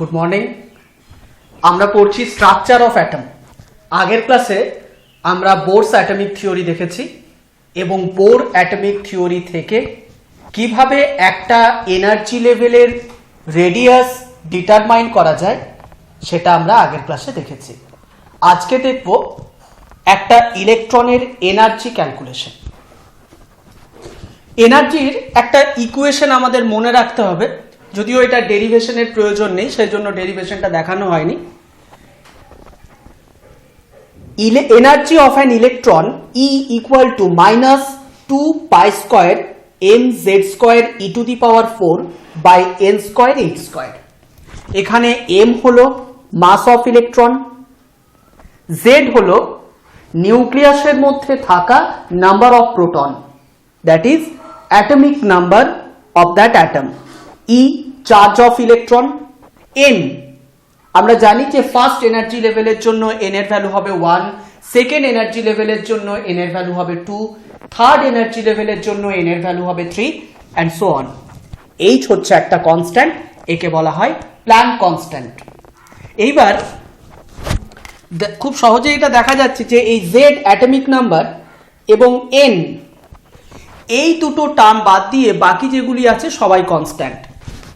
Good morning. আমরা পড়ছি structure of atom. আগের ক্লাসে আমরা বোরস অ্যাটমিক থিওরি দেখেছি এবং বোর অ্যাটমিক থিওরি থেকে কিভাবে একটা এনার্জি লেভেলের রেডিয়াস ডিটারমাইন করা যায় সেটা আমরা আগের ক্লাসে দেখেছি। আজকে দেখব একটা ইলেকট্রনের এনার্জি ক্যালকুলেশন। এনার্জির একটা ইকুয়েশন আমাদের মনে রাখতে হবে, যদিও এটা ডেরিভেশনের প্রয়োজন নেই, সেই জন্য ডেরিভেশনটা দেখানো হয়নি। Energy of an electron E equal to minus 2 pi square mz square e to the power 4 by n square h square. এখানে m হলো মাস অফ ইলেকট্রন, z হলো নিউক্লিয়াসের মধ্যে থাকা number of proton, that is atomic number of that atom, E charge of electron, n আমরা জানি যে first energy লেভেলের জন্য n এর ভ্যালু হবে 1, সেকেন্ড এনার্জি লেভেলের জন্য n এর ভ্যালু হবে 2, থার্ড এনার্জি লেভেলের জন্য n এর ভ্যালু হবে 3 অ্যান্ড সো অন। h হচ্ছে একটা কনস্ট্যান্ট, একে বলা হয় প্ল্যাঙ্ক কনস্ট্যান্ট। এইবার খুব সহজেই এটা দেখা যাচ্ছে যে এই z অ্যাটমিক নাম্বার এবং n এই দুটো টার্ম বাদ দিয়ে বাকি যেগুলি আছে সবাই constant.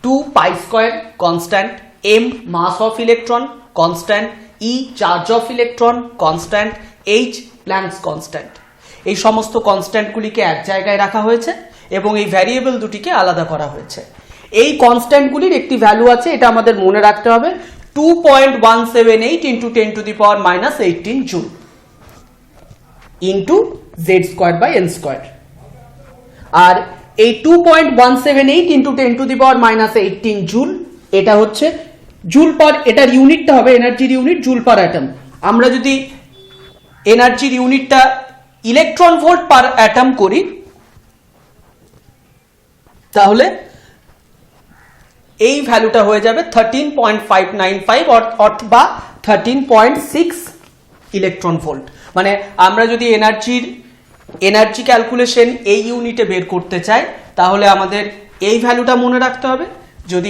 2 pi square constant, m mass of electron constant, E charge of electron constant, H Planck's constant. এই সমস্ত কনস্ট্যান্টগুলিকে এক জায়গায় রাখা হয়েছে এবং এই ভ্যারিয়েবল দুটিকে আলাদা করা হয়েছে। এই কনস্ট্যান্টগুলির একটি ভ্যালু আছে, এটা আমাদের মনে রাখতে হবে, 2.178 into 10 to the power minus 18 joule into z square by n square. আর এই 2.178 into 10 to the power minus 18 joule, এটা হচ্ছে জুল পার, এটার ইউনিটটা হবে এনার্জির ইউনিট জুল পার অ্যাটম। আমরা যদি এনার্জির ইউনিটটা ইলেকট্রন ভোল্ট পার অ্যাটম করি তাহলে এই ভ্যালুটা হয়ে যাবে 13.595 অথবা 13.6 ইলেকট্রন ভোল্ট। মানে আমরা যদি এনার্জি ক্যালকুলেশন এই ইউনিটে বের করতে চাই তাহলে আমাদের এই ভ্যালুটা মনে রাখতে হবে। যদি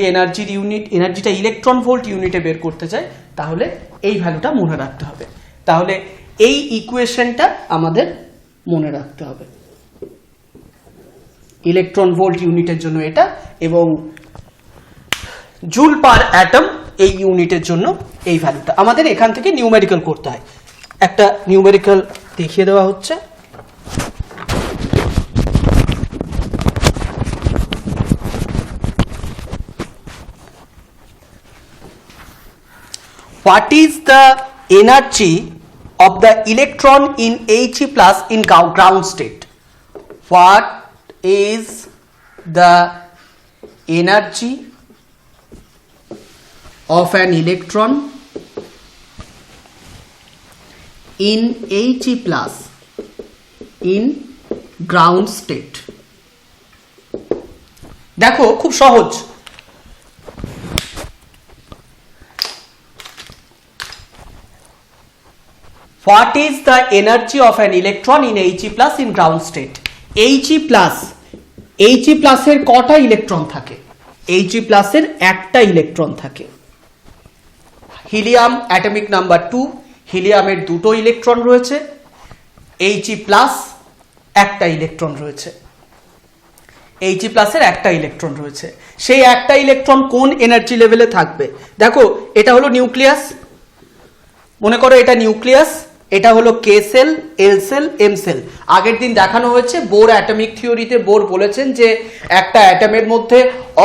এনার্জিটা ইলেকট্রন ভোল্ট ইউনিটে বের করতে চাই তাহলে এই ভ্যালুটা মনে রাখতে হবে। তাহলে এই ইকুয়েশনটা আমাদের মনে রাখতে হবে, ইলেকট্রন ভোল্ট ইউনিটের জন্য এটা এবং জুল পার অ্যাটম এই ইউনিটের জন্য এই ভ্যালুটা। আমাদের এখান থেকে নিউমেরিক্যাল করতে হয়, একটা নিউমেরিক্যাল দেখিয়ে দেওয়া হচ্ছে। What is the energy of the electron in He plus in ground state? What is the energy of an electron in He plus in ground state? দেখো খুব সহজ। What is the energy of an electron in He plus in ground state? He plus এর কটা electron থাকে? He plus এর একটা electron থাকে। Helium atomic number 2, হিলিয়ামের দুটো ইলেকট্রন রয়েছে, He plus একটা ইলেকট্রন রয়েছে, He plus এর একটা ইলেকট্রন রয়েছে। সেই একটা ইলেকট্রন কোন এনার্জি লেভেলে থাকবে? দেখো এটা হলো নিউক্লিয়াস, মনে করো এটা নিউক্লিয়াস, এটা হলো কে সেল, এল সেল, এম সেল। আগের দিন দেখানো হয়েছে বোর অ্যাটমিক থিওরিতে বোর বলেছেন যে একটা অ্যাটমের মধ্যে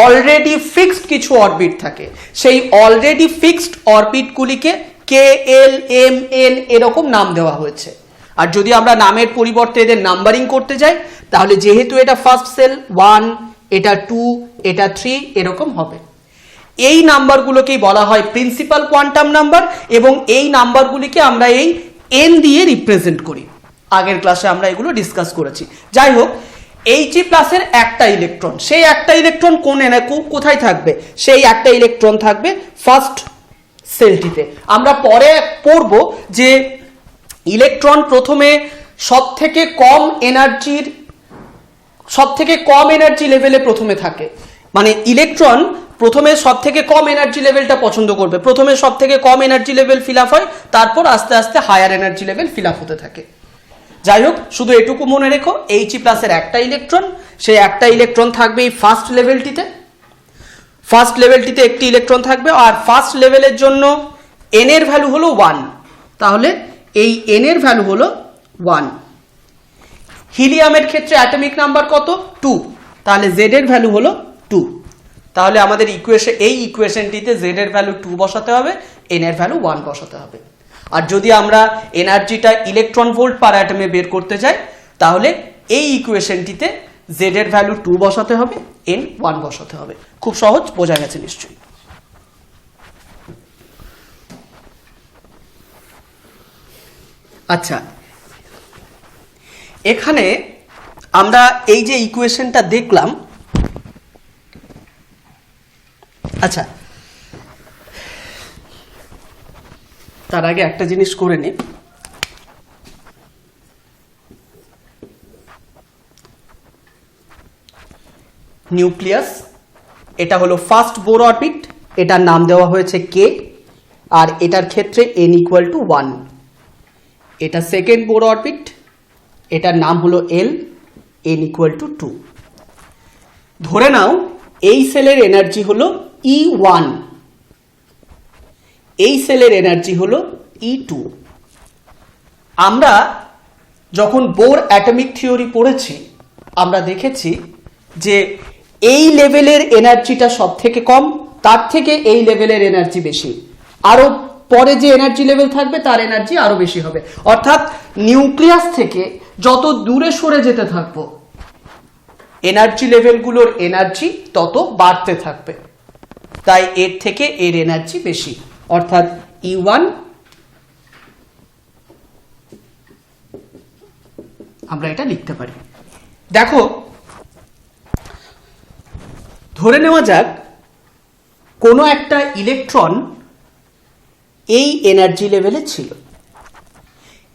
অলরেডি ফিক্সড কিছু অরবিট থাকে, সেই অলরেডি ফিক্সড অরবিটগুলিকে কে এল এম এন এরকম নাম দেওয়া হয়েছে। আর যদি আমরা নামের পরিবর্তে এদের নাম্বারিং করতে যাই তাহলে যেহেতু এটা ফার্স্ট সেল 1, এটা 2, এটা 3 এরকম হবে। এই নাম্বারগুলোকেই বলা হয় প্রিন্সিপাল কোয়ান্টাম নাম্বার এবং এই নাম্বারগুলিকে আমরা এই n দিয়ে রিপ্রেজেন্ট করি। আগের ক্লাসে আমরা এগুলো ডিসকাস করেছি। যাই হোক, He প্লাস এর একটা ইলেকট্রন, সেই একটা ইলেকট্রন কোথায় থাকবে? সেই একটা ইলেকট্রন থাকবে ফার্স্ট সেলটিতে। আমরা পরে পড়ব যে ইলেকট্রন প্রথমে সবথেকে কম এনার্জি লেভেলে প্রথমে থাকে, মানে ইলেকট্রন প্রথমে সব থেকে কম এনার্জি লেভেলটা পছন্দ করবে, প্রথমে সব থেকে কম এনার্জি লেভেল ফিল আপ হয়, তারপর আস্তে আস্তে higher energy level fill up হতে থাকে। যাই হোক, শুধু এটুকু মনে রেখো, He প্লাসের একটা ইলেকট্রন, সেই একটা ইলেকট্রন থাকবে এই ফার্স্ট লেভেলটিতে, ফার্স্ট লেভেলটিতে একটি ইলেকট্রন থাকবে, আর ফার্স্ট লেভেলের জন্য n এর ভ্যালু হলো 1, তাহলে এই n এর ভ্যালু হলো 1। হিলিয়ামের ক্ষেত্রে অ্যাটমিক নাম্বার কত? 2, তাহলে z এর ভ্যালু হলো 2। তাহলে আমাদের এই ইকুয়েশনটিতে z এর ভ্যালু 2 বসাতে হবে, n এর ভ্যালু 1 বসাতে হবে। আর যদি আমরা এনার্জিটা ইলেকট্রন ভোল্ট পার অ্যাটমে বের করতে চাই, তাহলে এই ইকুয়েশনটিতে z এর ভ্যালু 2 বসাতে হবে, n 1 বসাতে হবে। খুব সহজ, বোঝা গেছে নিশ্চয়ই। আচ্ছা, এখানে আমরা এই যে ইকুয়েশনটা দেখলাম, আচ্ছা তার আগে একটা জিনিস করে নি, নিউক্লিয়াস, এটা হলো ফার্স্ট বোর অরবিট, এটার নাম দেওয়া হয়েছে কে, আর এটার ক্ষেত্রে n = 1। এটা সেকেন্ড বোর অরবিট, এটার নাম হলো L, n = 2। ধরে নাও এই সেলের এনার্জি হলো E1, এই সেলের এনার্জি হলো E2। আমরা যখন বোর অ্যাটমিক থিওরি পড়েছি, আমরা দেখেছি যে এই লেভেলের এনার্জিটা সব থেকে কম, তার থেকে এই লেভেলের এনার্জি বেশি, আরো পরে যে এনার্জি লেভেল থাকবে তার এনার্জি আরো বেশি হবে। অর্থাৎ নিউক্লিয়াস থেকে যত দূরে সরে যেতে থাকবো, এনার্জি লেভেলগুলোর এনার্জি তত বাড়তে থাকবে, তাই এর থেকে এর এনার্জি বেশি, অর্থাৎ E1 আমরা এটা লিখতে পারি। দেখো, ধরে নেওয়া যাক কোনো একটা ইলেকট্রন এই এনার্জি লেভেলে ছিল,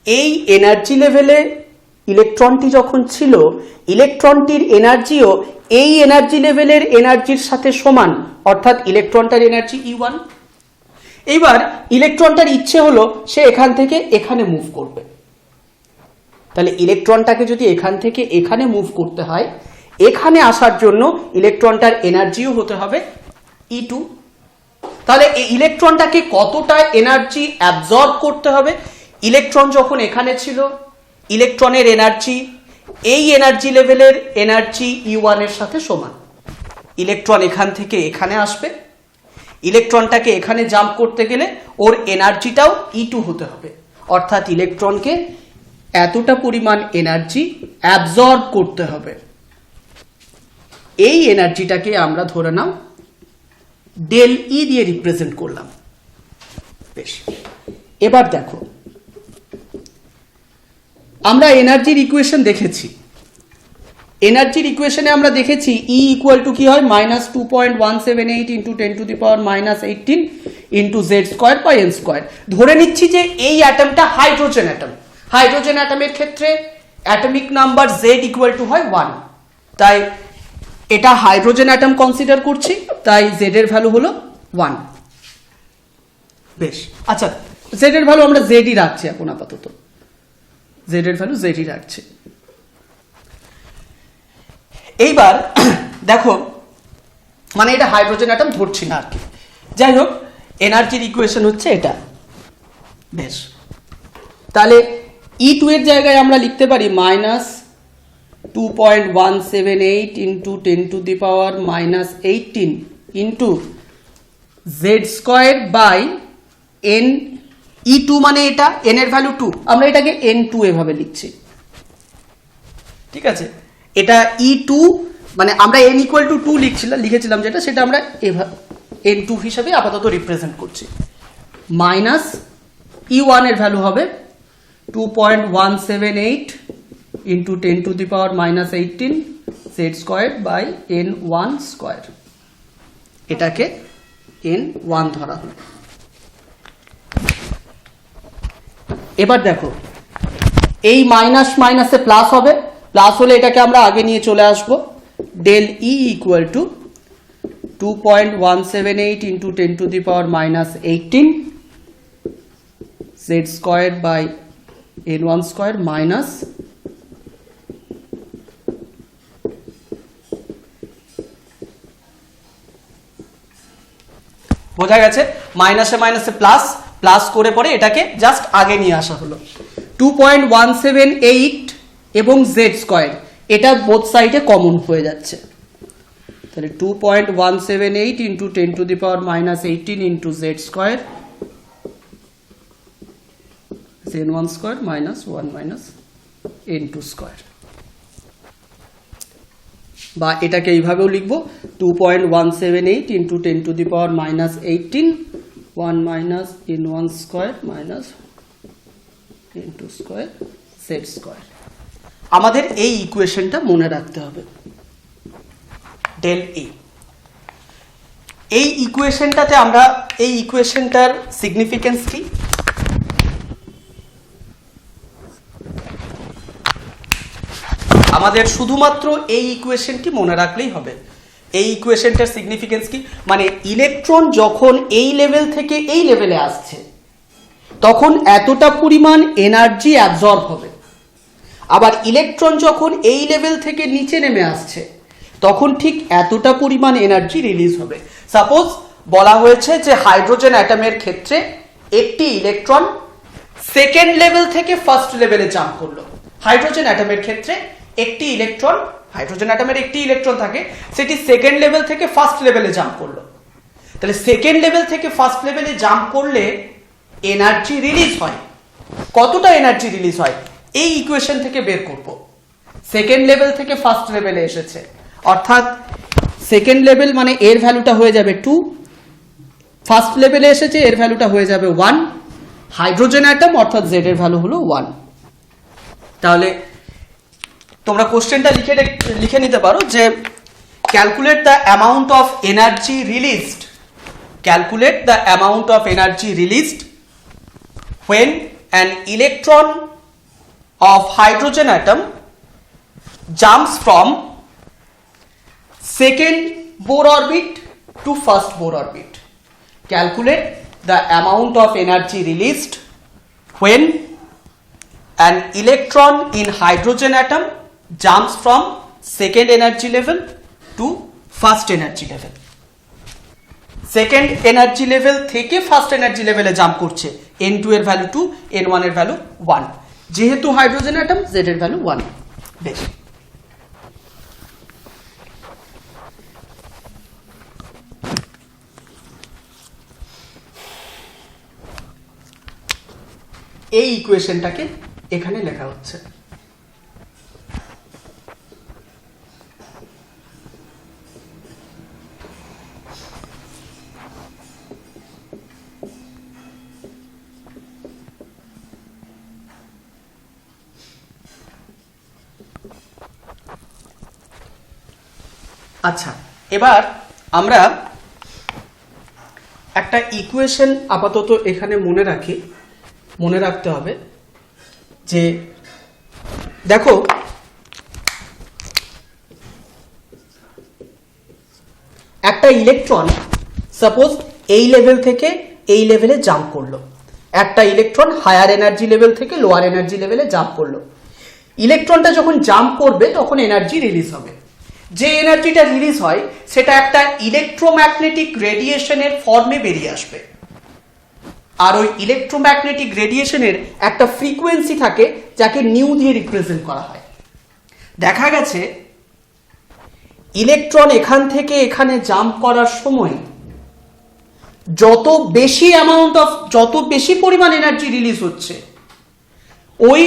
এই এনার্জি লেভেলে ইলেকট্রনটি যখন ছিল, ইলেকট্রনটির এনার্জিও এই এনার্জি লেভেলের এনার্জির সাথে সমান, অর্থাৎ ইলেকট্রনটার এনার্জি E1। এইবার ইলেকট্রনটার ইচ্ছে হলো সে এখান থেকে এখানে মুভ করবে, তাহলে ইলেকট্রনটাকে যদি এখান থেকে এখানে মুভ করতে হয়, এখানে আসার জন্য ইলেকট্রনটার এনার্জিও হতে হবে E2। তাহলে এই ইলেকট্রনটাকে কতটা এনার্জি অ্যাবজর্ব করতে হবে? ইলেকট্রন যখন এখানে ছিল, ইলেকট্রনের এনার্জি এই এনার্জি লেভেলের এনার্জি E1 এর সাথে সমান। ইলেকট্রন এখান থেকে এখানে আসবে, ইলেকট্রনটাকে এখানে জাম্প করতে গেলে ওর এনার্জিটাও E2 হতে হবে, অর্থাৎ ইলেকট্রনকে এতটা পরিমাণ এনার্জি অ্যাবজর্ব করতে হবে। এই এনার্জিটাকে আমরা ধরে নাও ∆E দিয়ে রিপ্রেজেন্ট করলাম। বেশ, এবার দেখো, আমরা এনার্জির ইকুয়েশন দেখেছি, এনার্জির ইকুয়েশনে আমরা দেখেছি E = কি হয়, -2.178 × 10⁻⁻18 × z² / n²। ধরে নিচ্ছি যে এই অ্যাটমটা হাইড্রোজেন অ্যাটম, হাইড্রোজেন অ্যাটমের ক্ষেত্রে অ্যাটমিক নাম্বার z = হয় 1, তাই এটা হাইড্রোজেন অ্যাটম কনসিডার করছি, তাই z এর ভ্যালু হলো 1। বেশ, আচ্ছা z এর ভ্যালু আমরা z ই রাখছি এখন আপাতত, z এর ভ্যালু z ই রাখছি। এইবার দেখো, মানে এটা হাইড্রোজেন অ্যাটম ধরছি না আর কি। যাই হোক, এনার্জির ইকুয়েশন হচ্ছে এটা। বেশ, তাহলে E2 এর জায়গায় আমরা লিখতে পারি -2.178 × 10⁻⁻18 × z² / n। E2 মানে এটা, n এর ভ্যালু 2, আমরা এটাকে n2 এভাবে লিখছি, ঠিক আছে। এটা E2 মানে আমরা n = 2 লিখেছিলাম যেটা, সেটা আমরা n2 হিসাবে আপাতত রিপ্রেজেন্ট করছি। মাইনাস E1 এর ভ্যালু হবে 2.178 × 10⁻⁻18 z² / n1², এটাকে n1 ধরা হলো। এবার দেখো, এই মাইনাস মাইনাসে প্লাস হবে, প্লাস হলে এটাকে আমরা আগে নিয়ে চলে আসবো, ∆E = 2.178 into 10 to the power minus 18 z square by n1 square minus বোঝা গেছে, মাইনাসে মাইনাসে প্লাস, প্লাস করে পরে এটাকে জাস্ট আগে নিয়ে আসা হলো। 2.178 এবং z স্কয়ার এটা বোথ সাইডে কমন হয়ে যাচ্ছে, তাহলে 2.178 into 10 to the power minus 18 into z square n1 square minus 1 minus n2 square, বা এটাকে এইভাবেও লিখবো 2.178 into 10 to the power minus 18 1 minus n1 square minus n2 square z square. আমাদের এই ইকুয়েশনটা মনে রাখতে হবে, ডেল এ। এই ইকুয়েশনটাতে আমরা এই ইকুয়েশনটার সিগনিফিকেন্স কি, আমাদের শুধুমাত্র এই ইকুয়েশনটি মনে রাখলেই হবে। এই ইকুয়েশনটার সিগনিফিকেন্স কি, মানে ইলেকট্রন যখন এই লেভেল থেকে এই লেভেলে আসছে তখন এতটা পরিমাণ এনার্জি অ্যাবজর্ব হবে, আবার ইলেকট্রন যখন এই লেভেল থেকে নিচে নেমে আসছে তখন ঠিক এতটা পরিমাণ এনার্জি রিলিজ হবে। সাপোজ বলা হয়েছে যে হাইড্রোজেন অ্যাটমের ক্ষেত্রে একটি ইলেকট্রন সেকেন্ড লেভেল থেকে ফার্স্ট লেভেলে জাম্প করলো। হাইড্রোজেন অ্যাটমের ক্ষেত্রে একটি ইলেকট্রন, হাইড্রোজেন অ্যাটমের একটি ইলেকট্রন থাকে, সেটি সেকেন্ড লেভেল থেকে ফার্স্ট লেভেলে জাম্প করলো। তাহলে সেকেন্ড লেভেল থেকে ফার্স্ট লেভেলে জাম্প করলে এনার্জি রিলিজ হয়, কতটা এনার্জি রিলিজ হয় এই ইকুয়েশন থেকে বের করব। সেকেন্ড লেভেল থেকে ফার্স্ট লেভেলে এসেছে, অর্থাৎ সেকেন্ড লেভেল মানে এর ভ্যালুটা হয়ে যাবে 2, ফার্স্ট লেভেলে এসেছে এর ভ্যালুটা হয়ে যাবে 1, হাইড্রোজেন অ্যাটম অর্থাৎ জেড এর ভ্যালু হলো 1। তাহলে তোমরা কোশ্চেনটা লিখে নিতে পারো যে calculate the amount of energy released, calculate the amount of energy released when an electron of hydrogen atom jumps from second Bohr orbit to first Bohr orbit. Calculate the amount of energy released when an electron in hydrogen atom jumps from second energy level to first energy level. Second energy level থেকে first energy লেভেলে jump করছে, n2 এর value 2, n1 এর value 1, যেহেতু hydrogen atom z এর value 1। বেশ, এই ইকুয়েশনটাকে এখানে লেখা হচ্ছে। আচ্ছা, এবার আমরা একটা ইকুয়েশন আপাতত এখানে মনে রাখতে হবে যে দেখো একটা ইলেকট্রন সাপোজ এই লেভেল থেকে এই লেভেলে জাম্প করলো, একটা ইলেকট্রন হায়ার এনার্জি লেভেল থেকে লোয়ার এনার্জি লেভেলে জাম্প করলো। ইলেকট্রনটা যখন জাম্প করবে তখন এনার্জি রিলিজ হবে, যে এনার্জিটা রিলিজ হয় সেটা একটা ইলেকট্রোম্যাগনেটিক রেডিয়েশনের ফর্মে বেরিয়ে আসবে, আর ওই ইলেকট্রোম্যাগনেটিক রেডিয়েশনের একটা ফ্রিকোয়েন্সি থাকে যাকে নিউ দিয়ে রিপ্রেজেন্ট করা হয়। দেখা গেছে ইলেকট্রন এখান থেকে এখানে জাম্প করার সময় যত বেশি পরিমাণ এনার্জি রিলিজ হচ্ছে ওই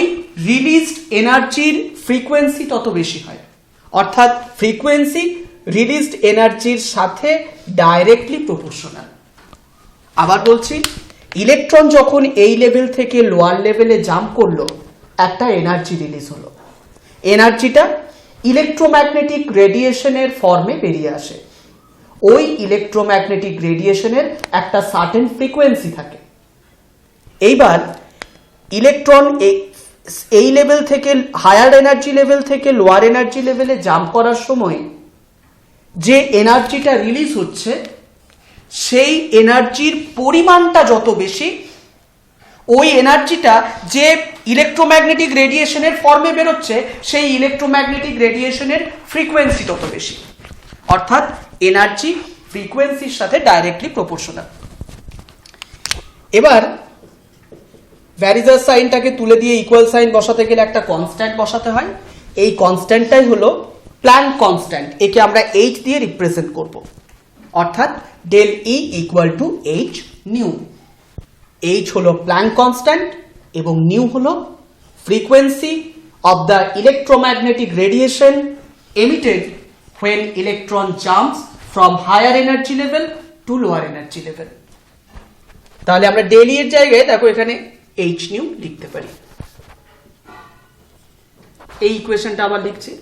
রিলিজড এনার্জির ফ্রিকোয়েন্সি তত বেশি হয়, অর্থাৎ ফ্রিকোয়েন্সি রিলিজড এনার্জির সাথে ডাইরেক্টলি প্রপোর্শনাল। আবার বলছি, ইলেকট্রন যখন এই লেভেল থেকে লোয়ার লেভেলে জাম্প করলো একটা এনার্জি রিলিজ হলো, এনার্জিটা ইলেকট্রোম্যাগনেটিক রেডিয়েশনের ফর্মে বেরিয়ে আসে। ওই ইলেকট্রোম্যাগনেটিক রেডিয়েশনের একটা সার্টেন ফ্রিকোয়েন্সি থাকে। এইবার ইলেকট্রন এই লেভেল থেকে হায়ার এনার্জি লেভেল থেকে লোয়ার এনার্জি লেভেলে জাম্প করার সময় যে এনার্জিটা রিলিজ হচ্ছে সেই এনার্জির পরিমাণটা যত বেশি, ওই এনার্জিটা যে ইলেকট্রোম্যাগনেটিক রেডিয়েশনের ফর্মে বেরোচ্ছে সেই ইলেকট্রোম্যাগনেটিক রেডিয়েশনের ফ্রিকোয়েন্সি তত বেশি। অর্থাৎ এনার্জি ফ্রিকোয়েন্সির সাথে ডাইরেক্টলি প্রপোর্শনাল। এবার ভ্যারিজার সাইনটাকে তুলে দিয়ে ইকুয়াল সাইন বসাতে গেলে একটা কনস্ট্যান্ট বসাতে হয়। এই কনস্ট্যান্টটাই হলো প্ল্যাঙ্ক কনস্ট্যান্ট, একে আমরা এইচ দিয়ে রিপ্রেজেন্ট করব। অর্থাৎ del E equal to H nu. H হলো প্ল্যাঙ্ক কনস্ট্যান্ট এবং নিউ হলো frequency of the electromagnetic radiation emitted when electron jumps from higher energy level to lower energy level। তাহলে আমরা ডেল ই এর জায়গায় দেখো এখানে এইচ নিউ লিখতে পারি। এই ইকুয়েশনটা আবার লিখছি।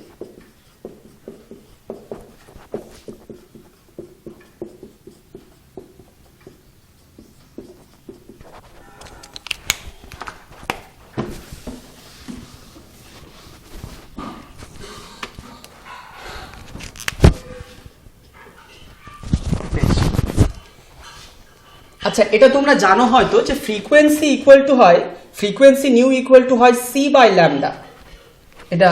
আচ্ছা, এটা তোমরা জানো হয়তো যে ফ্রিকোয়েন্সি ইকুয়াল টু হয়, ফ্রিকোয়েন্সি নিউ ইকুয়াল টু হয় সি বাই ল্যামডা। এটা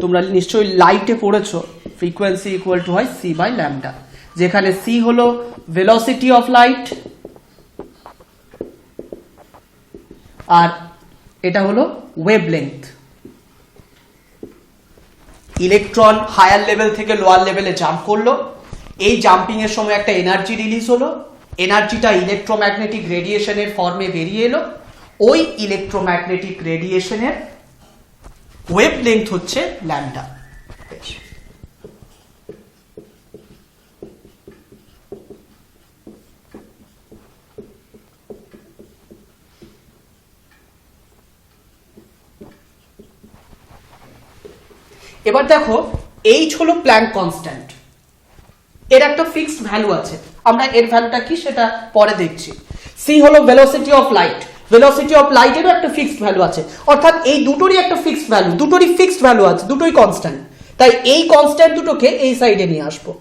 তোমরা নিশ্চয়ই লাইটে পড়েছো, ফ্রিকোয়েন্সি ইকুয়াল টু হয় সি বাই ল্যামডা, যেখানে সি হলো ভেলোসিটি অফ লাইট আর এটা হলো ওয়েভলেংথ। ইলেকট্রন হায়ার লেভেল থেকে লোয়ার লেভেলে জাম্প করলো, এই জাম্পিং এর সময় একটা এনার্জি রিলিজ হলো, এনার্জিটা ইলেকট্রোম্যাগনেটিক রেডিয়েশনের ফর্মে বেরিয়ে এলো। ওই ইলেকট্রোম্যাগনেটিক রেডিয়েশনের ওয়েভলেংথ হচ্ছে ল্যামডা। এবার দেখো এইচ হলো প্ল্যাঙ্ক কনস্ট্যান্ট, এর একটা ফিক্সড ভ্যালু আছে, আমরা এর ভ্যালুটা কি সেটা পরে দেখছি। সি হলো velocity of light, velocity of লাইটেরও একটা ফিক্সড ভ্যালু আছে। অর্থাৎ এই দুটোরই একটা ফিক্সড ভ্যালু, দুটোরই ফিক্সড ভ্যালু আছে, দুটোই কনস্ট্যান্ট। তাই এই কনস্ট্যান্ট দুটোকে এই সাইডে নিয়ে আসবো।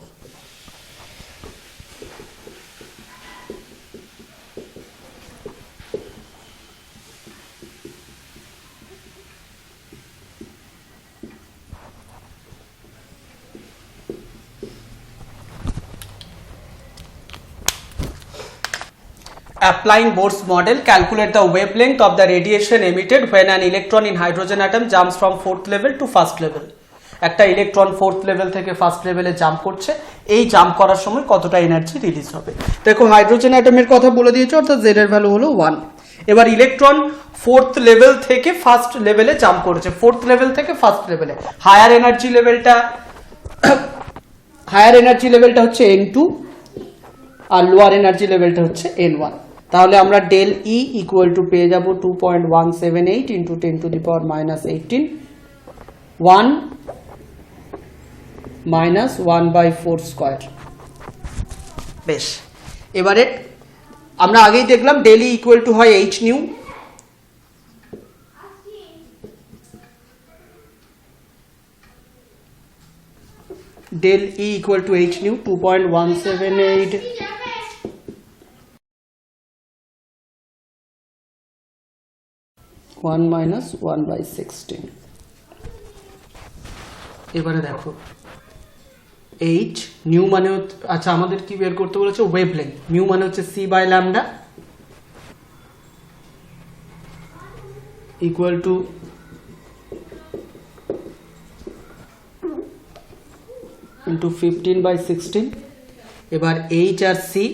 Applying Bohr's model, calculate the wavelength of the radiation emitted when an electron in hydrogen atom jumps from fourth level to first level। একটা ইলেকট্রন ফোর্থ লেভেল থেকে ফার্স্ট লেভেলে জাম্প করছে, এই জাম্প করার সময় কতটা এনার্জি রিলিজ হবে। দেখো হাইড্রোজেন অ্যাটমের কথা বলে দিয়েছে, অর্থাৎ জেড এর ভ্যালু হলো 1। এবার ইলেকট্রন ফোর্থ লেভেল থেকে ফার্স্ট লেভেলে জাম্প করেছে, ফোর্থ লেভেল থেকে ফার্স্ট লেভেলে। হায়ার এনার্জি লেভেলটা হচ্ছে n2 আর লোয়ার এনার্জি লেভেলটা হচ্ছে n1। তাহলে আমরা ডেল ই ইকুয়াল টু পেয়ে যাব 2.178 into 10 to the power minus 18, 1 minus 1/4 square. বেশ, এবারে আমরা আগেই দেখলাম ডেল ই ইকুয়াল টু হয় H nu. Del E equal to H nu 2.178 1 minus 1/16। এবারে দেখো এইচ নিউ মানে, আচ্ছা আমাদের কি বের করতে বলেছে, ওয়েভলেংথ। নিউ মানে হচ্ছে C by lambda equal to into 15/16। এবার এইচ আর সি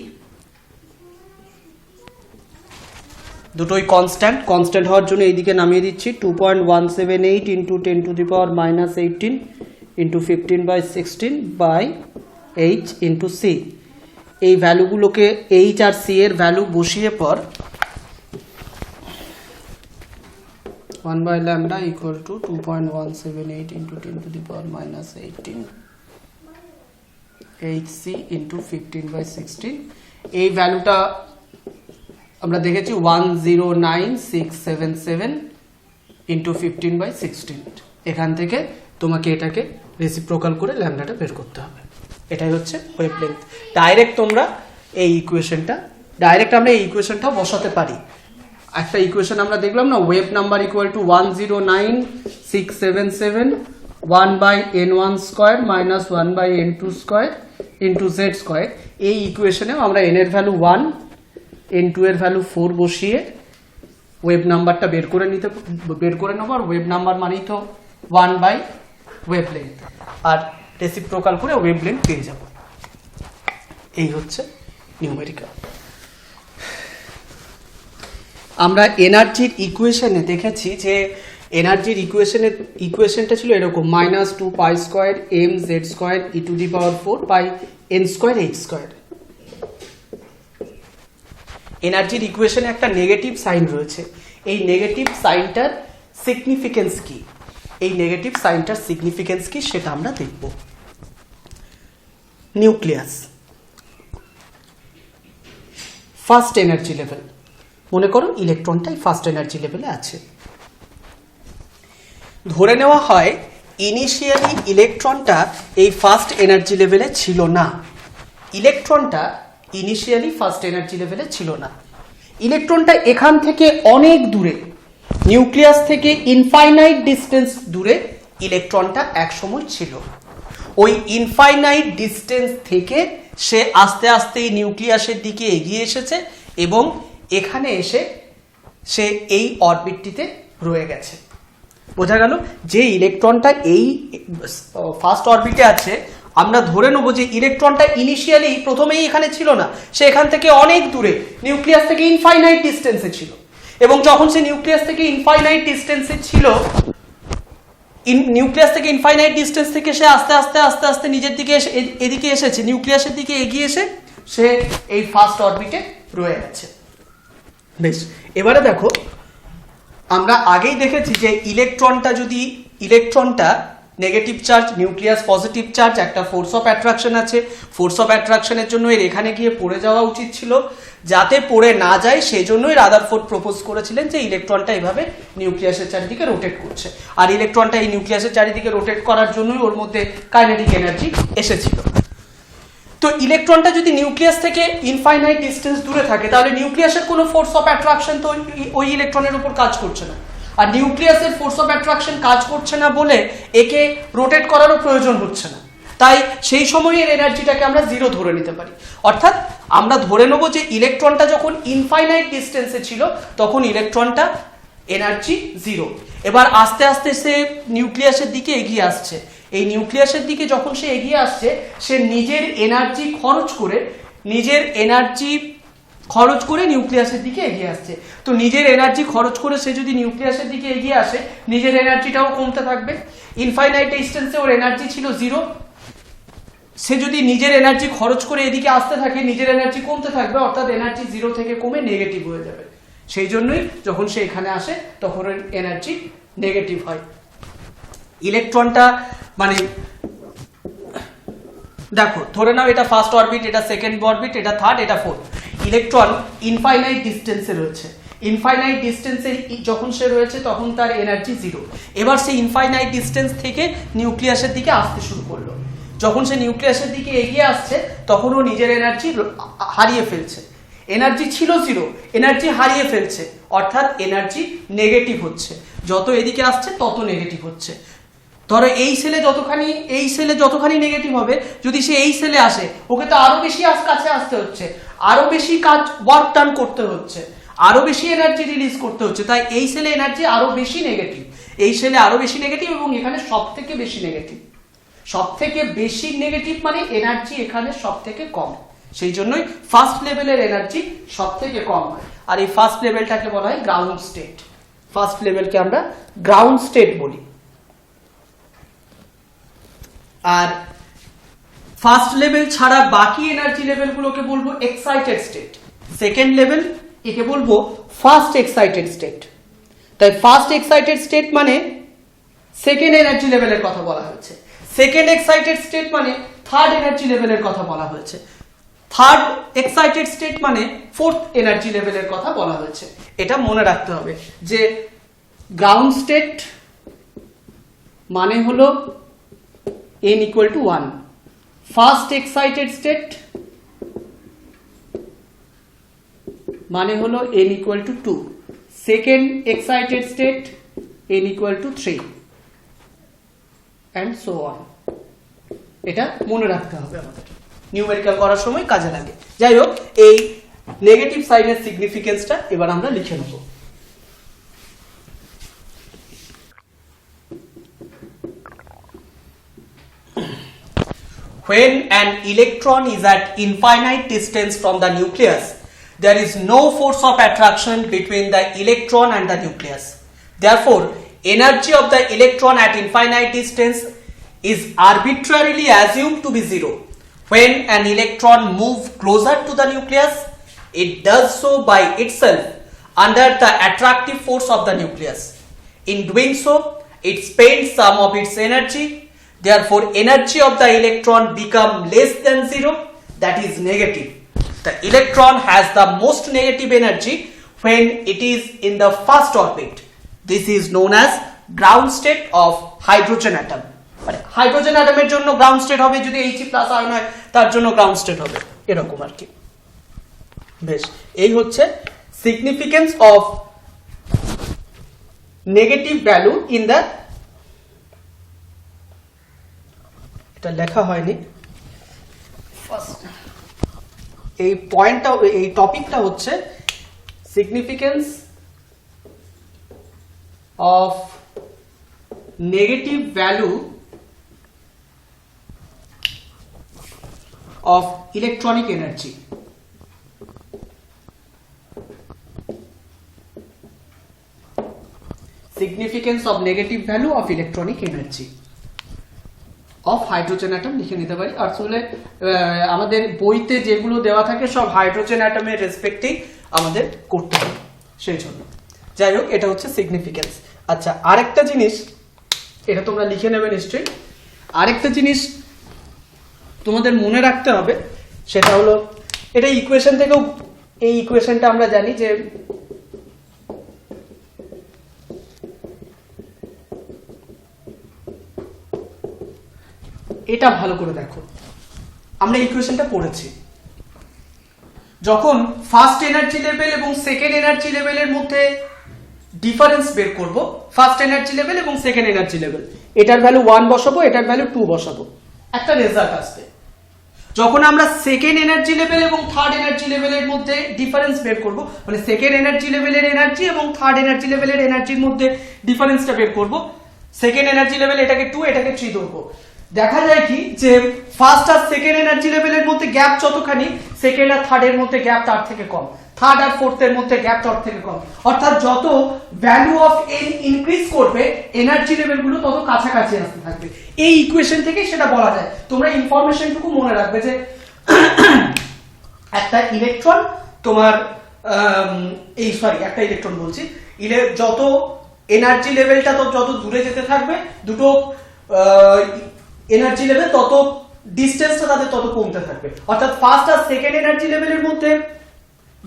দুটোই কনস্ট্যান্ট, কনস্ট্যান্ট হওয়ার জন্য এইদিকে নামিয়ে দিচ্ছি 2.178 into 10 to the power minus 18 into 15/16 by H into C. এই ভ্যালুগুলোকে এইচ আর সি এর ভ্যালু বসিয়ে পর 1 by lambda equal to 2.178 into 10 to the power minus 18 hc into 15/16। এই ভ্যালুটা আমরা দেখেছি 109677 into 15/16। এখান থেকে তোমাকে এটাকে রেসিপ্রোকাল করে ল্যামডাটা বের করতে হবে। এটাই হচ্ছে ওয়েভলেন্থ। ডাইরেক্ট তোমরা এই আমরা এই ইকুয়েশনটা বসাতে পারি। একটা ইকুয়েশন আমরা দেখলাম না, wave number equal to 109677 1/n1 square minus 1/n2 square into Z square. এই ইকুয়েশনেও আমরা n এর ভ্যালু 1, n2 এর ভ্যালু 4 বসিয়ে ওয়েভ নাম্বারটা বের করে নেব। আর ওয়েভ নাম্বার মানেই তো 1/ওয়েভলেন্থ, আর রেসিপ্রোকাল করে ওয়েভলেন্থ পেয়ে যাব। এই হচ্ছে নিউমেরিক্যাল। আমরা এনার্জির ইকুয়েশনে দেখেছি যে এনার্জির ইকুয়েশনটা ছিল এরকম, -2 pi square m z square e⁴ by n square h square. এনার্জির ইকুয়েশনে একটা নেগেটিভ সাইন রয়েছে। এই নেগেটিভ সাইনটার সিগনিফিকেন্স কি সেটা আমরা দেখব। নিউক্লিয়াস ফার্স্ট এনার্জি লেভেল, মনে করো ইলেকট্রনটাই ফার্স্ট এনার্জি লেভেলে আছে। ধরে নেওয়া হয় ইনিশিয়ালি ইলেকট্রনটা এই ফার্স্ট এনার্জি লেভেলে ছিল না। ইলেকট্রনটা এখান থেকে অনেক দূরে, নিউক্লিয়াস থেকে ইনফাইনাইট ডিস্টেন্স দূরে ইলেকট্রনটা একসময় ছিল। ওই ইনফাইনাইট ডিস্টেন্স থেকে সে আস্তে আস্তে নিউক্লিয়াসের দিকে এগিয়ে এসেছে এবং এখানে এসে সে এই অরবিটটিতে রয়ে গেছে। বোঝা গেল যে ইলেকট্রনটা এই ফার্স্ট অরবিটে আছে, আমরা ধরে নেব যে ইলেকট্রনটা ইনিশিয়ালি প্রথমেই এখানে ছিল না, সে এখান থেকে অনেক দূরে নিউক্লিয়াস থেকে ইনফাইনাইট ডিস্টেন্সে ছিল। এবং যখন সে নিউক্লিয়াস থেকে ইনফাইনাইট ডিস্টেন্স থেকে সে আস্তে আস্তে নিজের দিকে এদিকে এসেছে, নিউক্লিয়াসের দিকে এগিয়ে এসে সে এই ফার্স্ট অরবিটে রয়ে গেছে। বেশ, এবারে দেখো, আমরা আগেই দেখেছি যে ইলেকট্রনটা negative charge, nucleus positive charge, একটা ফোর্স অফ অ্যাট্রাকশন আছে। ফোর্স অফ অ্যাট্রাকশনের জন্য এর এখানে গিয়ে পড়ে যাওয়া উচিত ছিল, যাতে পড়ে না যায় সেজন্যই রাদারফোর্ড প্রপোজ করেছিলেন যে ইলেকট্রনটা এইভাবে নিউক্লিয়াসের চারিদিকে রোটেট করছে। আর ইলেকট্রনটা এই নিউক্লিয়াসের চারিদিকে রোটেট করার জন্যই ওর মধ্যে কাইনেটিক এনার্জি এসেছিল। তো ইলেকট্রনটা যদি নিউক্লিয়াস থেকে ইনফাইনাইট ডিস্টেন্স দূরে থাকে, তাহলে নিউক্লিয়াসের কোনো ফোর্স অফ অ্যাট্রাকশন তো ওই ইলেকট্রনের উপর কাজ করছে না। আর নিউক্লিয়াসের ফোর্স অফ অ্যাট্রাকশন কাজ করছে না বলে একে রোটেট করারও প্রয়োজন হচ্ছে না। তাই সেই সময়ের এনার্জিটাকে আমরা জিরো ধরে নিতে পারি। অর্থাৎ আমরা ধরে নেব যে ইলেকট্রনটা যখন ইনফাইনাইট ডিস্টেন্সে ছিল তখন ইলেকট্রনটা এনার্জি জিরো। এবার আস্তে আস্তে সে নিউক্লিয়াসের দিকে এগিয়ে আসছে। এই নিউক্লিয়াসের দিকে যখন সে এগিয়ে আসছে, সে নিজের এনার্জি খরচ করে নিউক্লিয়াসের দিকে এগিয়ে আসছে। তো নিজের এনার্জি খরচ করে সে যদি নিউক্লিয়াসের দিকে এগিয়ে আসে, নিজের এনার্জিটাও কমতে থাকবে। ইনফাইনাইট ডিস্টেন্সে ওর এনার্জি ছিল জিরো। সে যদি নিজের এনার্জি খরচ করে এদিকে আসতে থাকে, নিজের এনার্জি কমতে থাকবে, অর্থাৎ এনার্জি জিরো থেকে কমে নেগেটিভ হয়ে যাবে। সেই জন্যই যখন সে এখানে আসে তখন এনার্জি নেগেটিভ হয়। ইলেকট্রনটা মানে দেখো, ধরে নাও এটা ফার্স্ট অরবিট, এটা সেকেন্ড অরবিট, এটা থার্ড, এটা ফোর্থ। ইলেকট্রন ইনফাইনাইট ডিস্টেন্সে রয়েছে। ইনফাইনাইট ডিস্টেন্সে যখন সে রয়েছে তখন তার এনার্জি জিরো। এবার সে ইনফাইনাইট ডিস্টেন্স থেকে নিউক্লিয়াসের দিকে আসতে শুরু করলো। যখন সে নিউক্লিয়াসের দিকে এগিয়ে আসছে তখন ও নিজের এনার্জি হারিয়ে ফেলছে। এনার্জি ছিল জিরো, এনার্জি হারিয়ে ফেলছে, অর্থাৎ এনার্জি নেগেটিভ হচ্ছে। যত এদিকে আসছে তত নেগেটিভ হচ্ছে। ধরো এই সেলে যতখানি নেগেটিভ হবে, যদি সে এই সেলে আসে, ওকে তো আরো বেশি কাছে আসতে হচ্ছে, আরো বেশি কাজ ওয়ার্ক ডান করতে হচ্ছে, আরো বেশি এনার্জি রিলিজ করতে হচ্ছে। তাই এই সেলে এনার্জি আরো বেশি নেগেটিভ, এই সেলে আরো বেশি নেগেটিভ, এবং এখানে সব থেকে বেশি নেগেটিভ মানে এনার্জি এখানে সব থেকে কম। সেই জন্যই ফার্স্ট লেভেলের এনার্জি সব থেকে কম হয়। আর এই ফার্স্ট লেভেলটাকে বলা হয় গ্রাউন্ড স্টেট। ফার্স্ট লেভেলকে আমরা গ্রাউন্ড স্টেট বলি। আর ফার্স্ট লেভেল ছাড়া বাকি এনার্জি লেভেলগুলোকে বলবো এক্সাইটেড স্টেট। সেকেন্ড লেভেল একে বলবো ফার্স্ট এক্সাইটেড স্টেট। তাই ফার্স্ট এক্সাইটেড স্টেট মানে সেকেন্ড এনার্জি লেভেলের কথা বলা হয়েছে, সেকেন্ড এক্সাইটেড স্টেট মানে থার্ড এনার্জি লেভেলের কথা বলা হয়েছে, থার্ড এক্সাইটেড স্টেট মানে ফোর্থ এনার্জি লেভেলের কথা বলা হয়েছে। এটা মনে রাখতে হবে যে গ্রাউন্ড স্টেট মানে হলো n = 1, ফার্স্ট এক্সাইটেড স্টেট মানে হলো n equal to 2, second excited state n equal to 3 and so on. এটা মনে রাখতে হবে আমাদের, নিউমেরিক্যাল করার সময় কাজে লাগে। যাই হোক, এই নেগেটিভ সাইনের সিগনিফিকেন্সটা এবার আমরা লিখে নেব। When an electron is at infinite distance from the nucleus, there is no force of attraction between the electron and the nucleus. Therefore, energy of the electron at infinite distance is arbitrarily assumed to be zero. When an electron moves closer to the nucleus, it does so by itself under the attractive force of the nucleus. In doing so, it spends some of its energy. Therefore, energy of the electron become less than zero, that is negative. The electron has the most negative energy when it is in the first orbit. This is known as ground state of hydrogen atom. মানে hydrogen অ্যাটমের জন্য ground state হবে, যদি He+ ion হয় তার জন্য ground state হবে, এরকম আর কি। বেশ, এই হচ্ছে significance of negative value in the, এটা লেখা হয়নি, এই পয়েন্টটা, এই টপিকটা হচ্ছে significance of negative value of electronic energy. Significance of negative value of electronic energy of hydrogen atom লিখে নিতে পারি। আসলে আমাদের বইতে যেগুলো দেওয়া থাকে সব হাইড্রোজেন অ্যাটমের রেসপেক্টেই আমাদের করতে হবে, সেই জন্য। যাই হোক, এটা হচ্ছে সিগনিফিকেন্স। আচ্ছা, আরেকটা জিনিস, এটা তোমরা লিখে নেবে নিশ্চয়ই, আরেকটা জিনিস তোমাদের মনে রাখতে হবে, সেটা হলো, এটা ইকুয়েশন থেকেও, এই ইকুয়েশনটা আমরা জানি যে এটা ভালো করে দেখো, আমরা ইকুয়েশনটা পড়েছি। যখন ফার্স্ট এনার্জি লেভেল এবং সেকেন্ড এনার্জি লেভেলের মধ্যে ডিফারেন্স বের করব, ফার্স্ট এনার্জি লেভেল এবং সেকেন্ড এনার্জি লেভেল, এটার ভ্যালু 1 বসাবো, এটার ভ্যালু 2 বসাবো, একটা রেজাল্ট আসবে। যখন আমরা সেকেন্ড এনার্জি লেভেল এবং থার্ড এনার্জি লেভেলের মধ্যে ডিফারেন্স বের করব, মানে সেকেন্ড এনার্জি লেভেলের এনার্জি এবং থার্ড এনার্জি লেভেলের এনার্জির মধ্যে ডিফারেন্সটা বের করব, সেকেন্ড এনার্জি লেভেল এটাকে 2, এটাকে 3 ধরবো, দেখা যায় কি যে ফার্স্ট আর সেকেন্ড এনার্জি লেভেলের মধ্যে গ্যাপ যতখানি, সেকেন্ড আর থার্ড এর মধ্যে গ্যাপ তার থেকে কম, থার্ড আর ফোর্থ এর মধ্যে গ্যাপ তার থেকে কম। অর্থাৎ যত ভ্যালু অফ n ইনক্রিজ করবে, এনার্জি লেভেলগুলো তত কাছাকাছি আসতে থাকবে। এই ইকুয়েশন থেকে সেটা বলা যায়। তোমরা ইনফরমেশনটুকু মনে রাখবে যে একটা ইলেকট্রন তোমার একটা ইলেকট্রন বলছি, যত এনার্জি লেভেলটা তো যত দূরে যেতে থাকবে, দুটো এনার্জি লেভেল তত ডিসটেন্সটা তাদের তত কমতে থাকবে। অর্থাৎ ফার্স্ট আর সেকেন্ড এনার্জি লেভেলের মধ্যে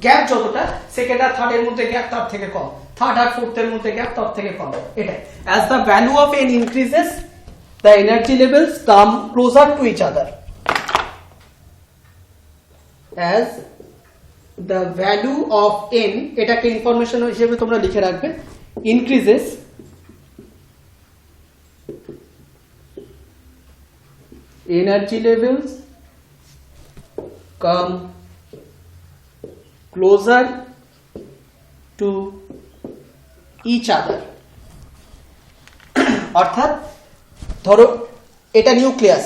গ্যাপ যতটা, সেকেন্ড আর থার্ড এর মধ্যে গ্যাপ তার থেকে কম, থার্ড আর ফোর্থ এর মধ্যে গ্যাপ তার থেকে কম। এটাই, as the value of n increases, the energy levels come closer to each other. As the value of n, এটাকে ইনফরমেশন হিসেবে তোমরা লিখে রাখবে, increases, energy levels come closer to each other. অর্থাৎ ধরো এটা nucleus,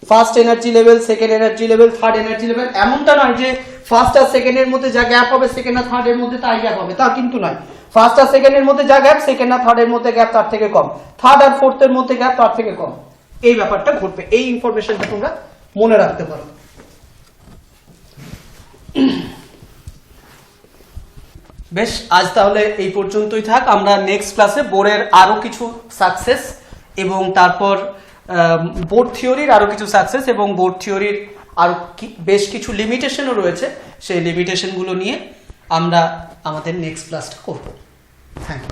first energy level, second energy level, third energy level, এমনটা নয় যে ফার্স্ট আর সেকেন্ডের মধ্যে যা গ্যাপ হবে সেকেন্ড আর থার্ড এর মধ্যে তাই গ্যাপ হবে, তা কিন্তু নয়। ফার্স্ট আর সেকেন্ডের মধ্যে যা গ্যাপ, সেকেন্ড আর থার্ড এর মধ্যে গ্যাপ তার থেকে কম, থার্ড আর ফোর্থ এর মধ্যে গ্যাপ তার থেকে কম। এই ব্যাপারটা ঘটবে, এই ইনফরমেশনটা তোমরা মনে রাখতে পারো। বেশ, আজ তাহলে এই পর্যন্তই থাক। আমরা নেক্সট ক্লাসে বোর্ডের আরো কিছু সাকসেস এবং তারপর বোর্ড থিওরির আরো কিছু সাকসেস এবং বোর্ড থিওরির আরো বেশ কিছু লিমিটেশনও রয়েছে, সেই লিমিটেশনগুলো নিয়ে আমরা আমাদের নেক্সট ক্লাসটা করব। Thank you.